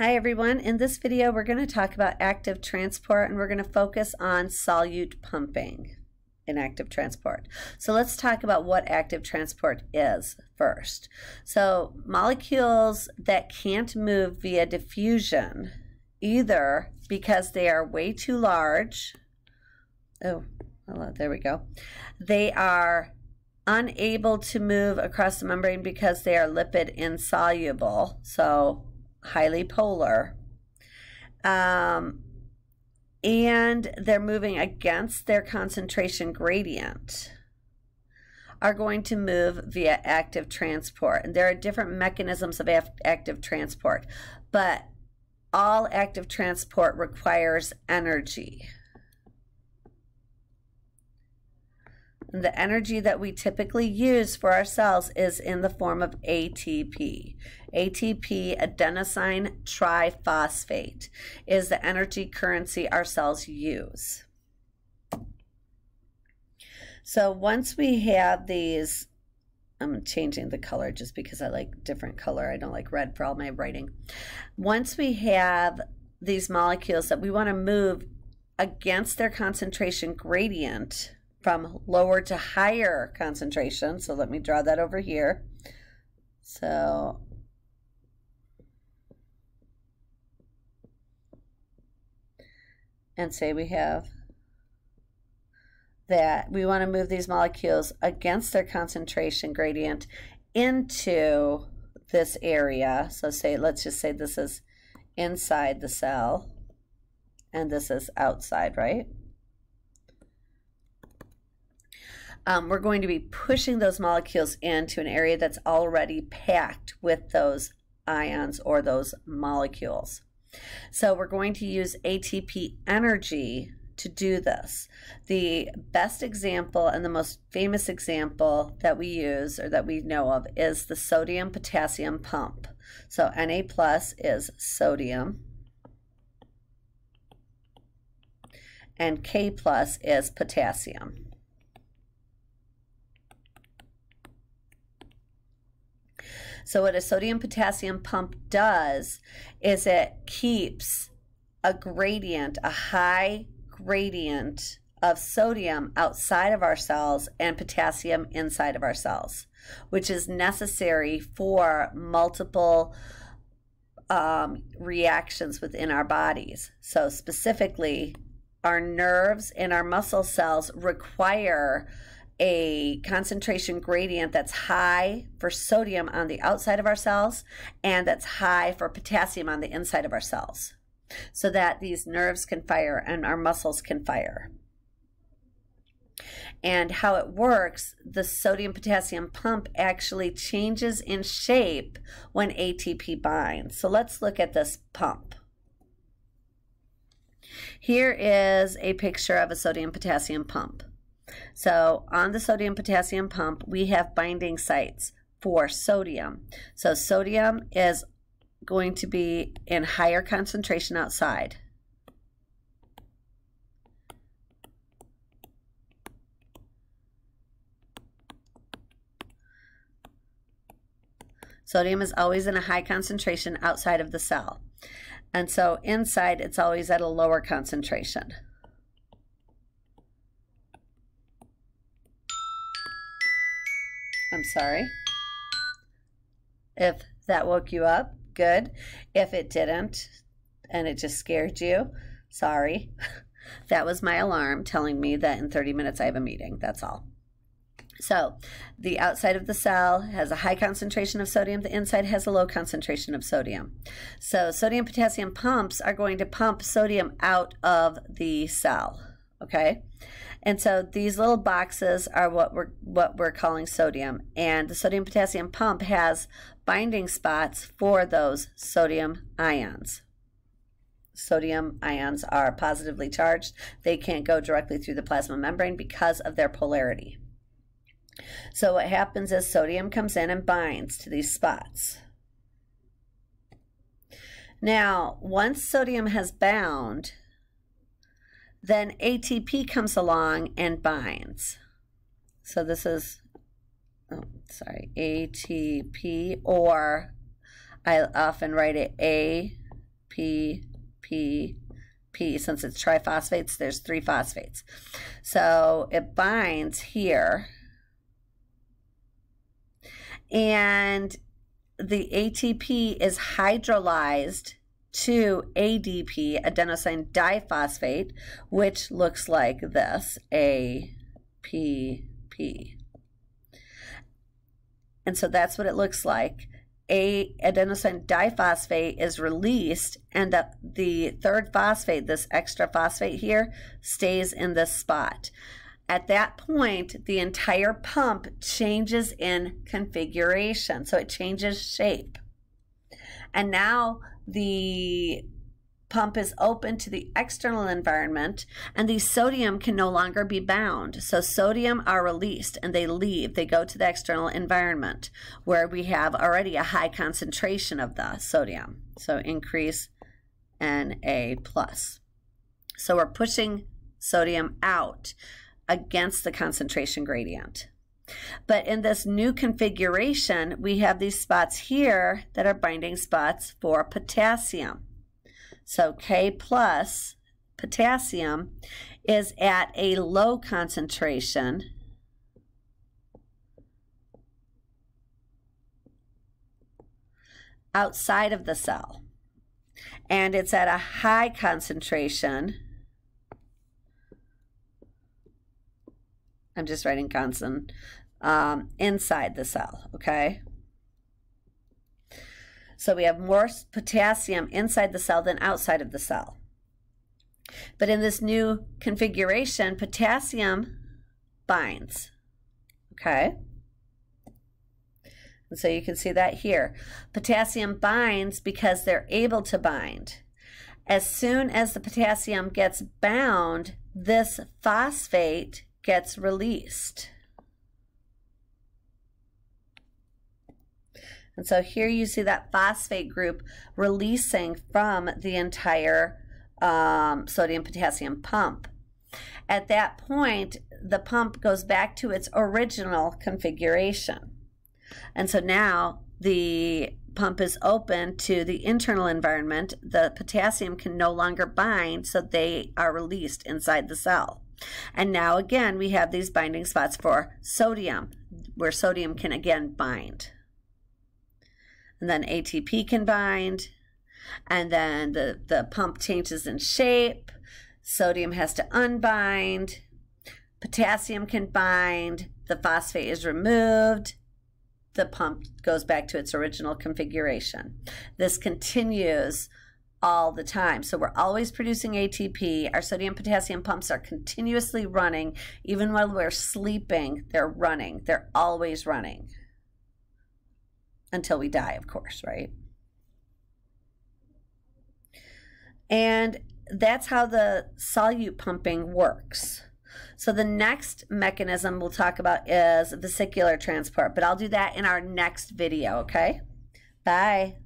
Hi everyone, in this video we're going to talk about active transport and we're going to focus on solute pumping in active transport. So let's talk about what active transport is first. So molecules that can't move via diffusion, either because they are way too large, there we go, they are unable to move across the membrane because they are lipid insoluble, so highly polar, and they're moving against their concentration gradient, are going to move via active transport. And there are different mechanisms of active transport, but all active transport requires energy. And the energy that we typically use for our cells is in the form of ATP. ATP, adenosine triphosphate, is the energy currency our cells use. So once we have these, I'm changing the color just because I like different color. I don't like red for all my writing. Once we have these molecules that we want to move against their concentration gradient, from lower to higher concentration. So let me draw that over here. So and say we have that we want to move these molecules against their concentration gradient into this area. So say, let's just say this is inside the cell and this is outside, right? We're going to be pushing those molecules into an area that's already packed with those ions or those molecules. So we're going to use ATP energy to do this. The best example and the most famous example that we use or that we know of is the sodium-potassium pump. So Na plus is sodium and K plus is potassium. So what a sodium-potassium pump does is it keeps a gradient, a high gradient of sodium outside of our cells and potassium inside of our cells, which is necessary for multiple reactions within our bodies. So specifically, our nerves and our muscle cells require a concentration gradient that's high for sodium on the outside of our cells and that's high for potassium on the inside of our cells, so that these nerves can fire and our muscles can fire. And how it works, the sodium-potassium pump actually changes in shape when ATP binds. So let's look at this pump. Here is a picture of a sodium-potassium pump. So on the sodium-potassium pump, we have binding sites for sodium. So sodium is going to be in higher concentration outside. Sodium is always in a high concentration outside of the cell. And so inside, it's always at a lower concentration. I'm sorry. If that woke you up, good. If it didn't, and it just scared you, sorry. That was my alarm telling me that in 30 minutes I have a meeting, that's all. So the outside of the cell has a high concentration of sodium, the inside has a low concentration of sodium. So sodium-potassium pumps are going to pump sodium out of the cell, okay? And so these little boxes are what we're calling sodium, and the sodium-potassium pump has binding spots for those sodium ions. Sodium ions are positively charged. They can't go directly through the plasma membrane because of their polarity. So what happens is sodium comes in and binds to these spots. Now, once sodium has bound, then ATP comes along and binds. So this is, ATP, or I often write it P, P, P. Since it's triphosphates, there's 3 phosphates. So it binds here. And the ATP is hydrolyzed to ADP, adenosine diphosphate, which looks like this, APP. And so that's what it looks like. Adenosine diphosphate is released, and the 3rd phosphate, this extra phosphate here, stays in this spot. At that point, the entire pump changes in configuration, so it changes shape. And now the pump is open to the external environment, and the sodium can no longer be bound. So sodium are released and they leave. They go to the external environment where we have already a high concentration of the sodium. So increase Na+. So we're pushing sodium out against the concentration gradient. But in this new configuration, we have these spots here that are binding spots for potassium. So K plus potassium is at a low concentration outside of the cell. And it's at a high concentration. I'm just writing constant inside the cell, okay? So we have more potassium inside the cell than outside of the cell. But in this new configuration, potassium binds, okay? And so you can see that here. Potassium binds because they're able to bind. As soon as the potassium gets bound, this phosphate gets released. And so here you see that phosphate group releasing from the entire sodium-potassium pump. At that point, the pump goes back to its original configuration. And so now the pump is open to the internal environment. The potassium can no longer bind, so they are released inside the cell. And now again, we have these binding spots for sodium, where sodium can again bind. And then ATP can bind, and then the pump changes in shape. Sodium has to unbind. Potassium can bind. The phosphate is removed. The pump goes back to its original configuration. This continues all the time. So we're always producing ATP. Our sodium-potassium pumps are continuously running. Even while we're sleeping, they're running. They're always running. Until we die, of course, right? And that's how the solute pumping works. So the next mechanism we'll talk about is vesicular transport, but I'll do that in our next video, okay? Bye.